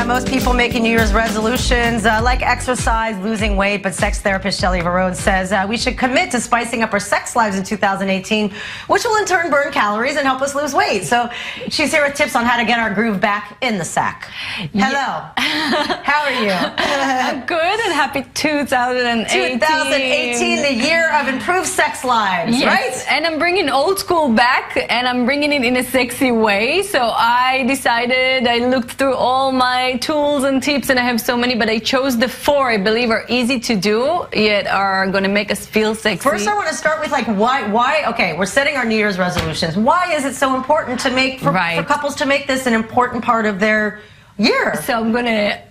Most people making New Year's resolutions like exercise, losing weight, but sex therapist Sheli Вород says we should commit to spicing up our sex lives in 2018, which will in turn burn calories and help us lose weight. So she's here with tips on how to get our groove back in the sack. Hello. How are you? I'm good and happy 2018. 2018, the year of improved sex lives, yes. Right? And I'm bringing old school back, and I'm bringing it in a sexy way. So I decided, I looked through all my tools and tips, and I have so many, but I chose the 4 I believe are easy to do, yet are going to make us feel sexy. First, I want to start with why, okay, we're setting our New Year's resolutions. Why is it so important to make, for couples to make this an important part of their year? So I'm going to,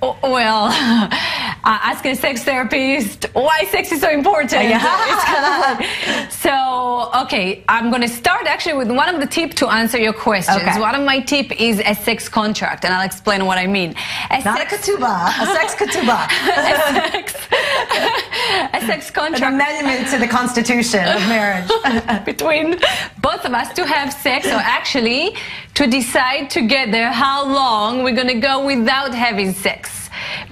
ask a sex therapist why sex is so important. It's kind of like, so, okay, I'm going to start actually with one of the tips to answer your questions. Okay. One of my tips is a sex contract, and I'll explain what I mean. Not a ketubah, a sex ketubah. a sex contract. An amendment to the Constitution of marriage. Between both of us to have sex, or actually to decide together how long we're going to go without having sex.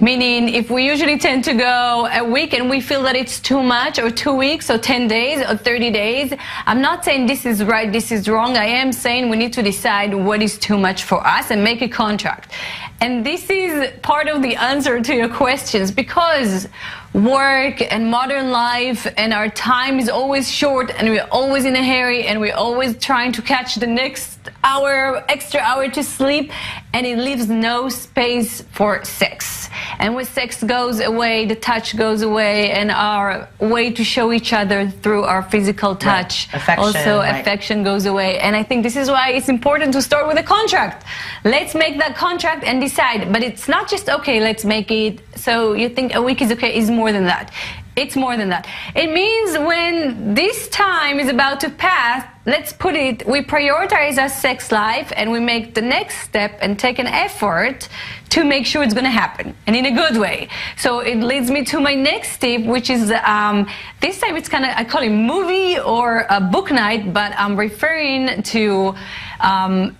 Meaning, if we usually tend to go a week and we feel that it's too much, or 2 weeks, or 10 days, or 30 days, I'm not saying this is right, this is wrong. I am saying we need to decide what is too much for us and make a contract. And this is part of the answer to your questions, because work and modern life and our time is always short, and we're always in a hurry, and we're always trying to catch the next hour, extra hour to sleep, and it leaves no space for sex. And when sex goes away, the touch goes away, and our way to show each other through our physical touch, affection goes away. And I think this is why it's important to start with a contract. Let's make that contract and decide. But it's not just, okay, let's make it so you think a week is okay. It's more than that. It's more than that. It means when this time is about to pass, let's put it, we prioritize our sex life, and we make the next step and take an effort to make sure it's going to happen, and in a good way. So it leads me to my next tip, which is this time it's kind of, I call it movie or a book night, but I'm referring to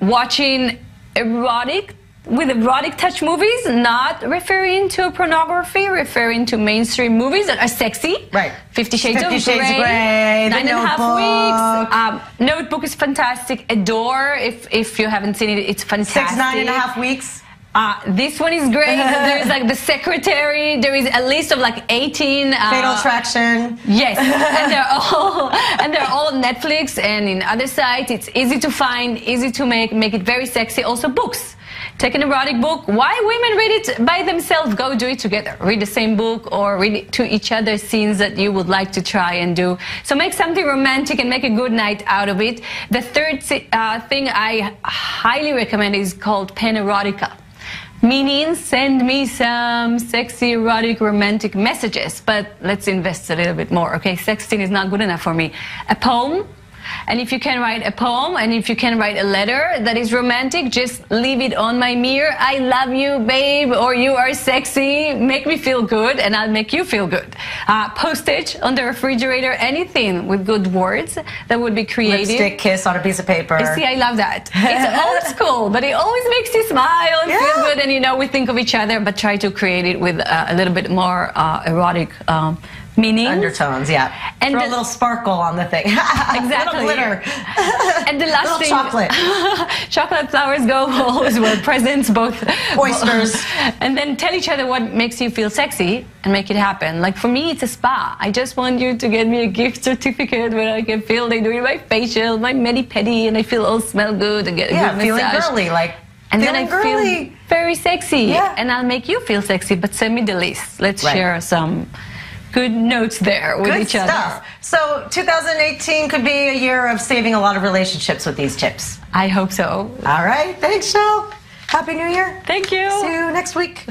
watching erotic touch movies, not referring to pornography, referring to mainstream movies that are sexy. Right. 50 Shades of Grey, 9.5 weeks. Notebook is fantastic. Adore, if you haven't seen it, it's fantastic. 9.5 weeks. This one is great. There's like The Secretary. There is a list of like 18. Fatal Attraction. Yes, and they're all on Netflix and in other sites. It's easy to find, easy to make it very sexy. Also books. Take an erotic book. Why women read it by themselves? Go do it together. Read the same book, or read it to each other, scenes that you would like to try and do. So make something romantic and make a good night out of it. The third thing I highly recommend is called pen erotica. Meaning, send me some sexy, erotic, romantic messages. But let's invest a little bit more, okay? Sexting is not good enough for me. A poem. And if you can write a poem, and if you can write a letter that is romantic, just leave it on my mirror. I love you, babe, or you are sexy. Make me feel good, and I'll make you feel good. Postage on the refrigerator, anything with good words that would be creative. Lipstick kiss on a piece of paper. You see, I love that. It's old school, but it always makes you smile and feel good, and you know, we think of each other, but try to create it with a little bit more erotic meaning. Undertones, yeah. And throw a little sparkle on the thing. Exactly. A little glitter. And the last thing, chocolate. Chocolate flowers go always well. Presents, both. Oysters. And then tell each other what makes you feel sexy and make it happen. Like for me, it's a spa. I just want you to get me a gift certificate where I can feel they do my facial, my medi-pedi, and I feel all smell good and get a good feeling massage. Girly, like. And then I feel very sexy. Yeah. And I'll make you feel sexy, but send me the list. Let's share some good notes there with each other. So 2018 could be a year of saving a lot of relationships with these tips. I hope so. All right. Thanks, Shel. Happy New Year. Thank you. See you next week.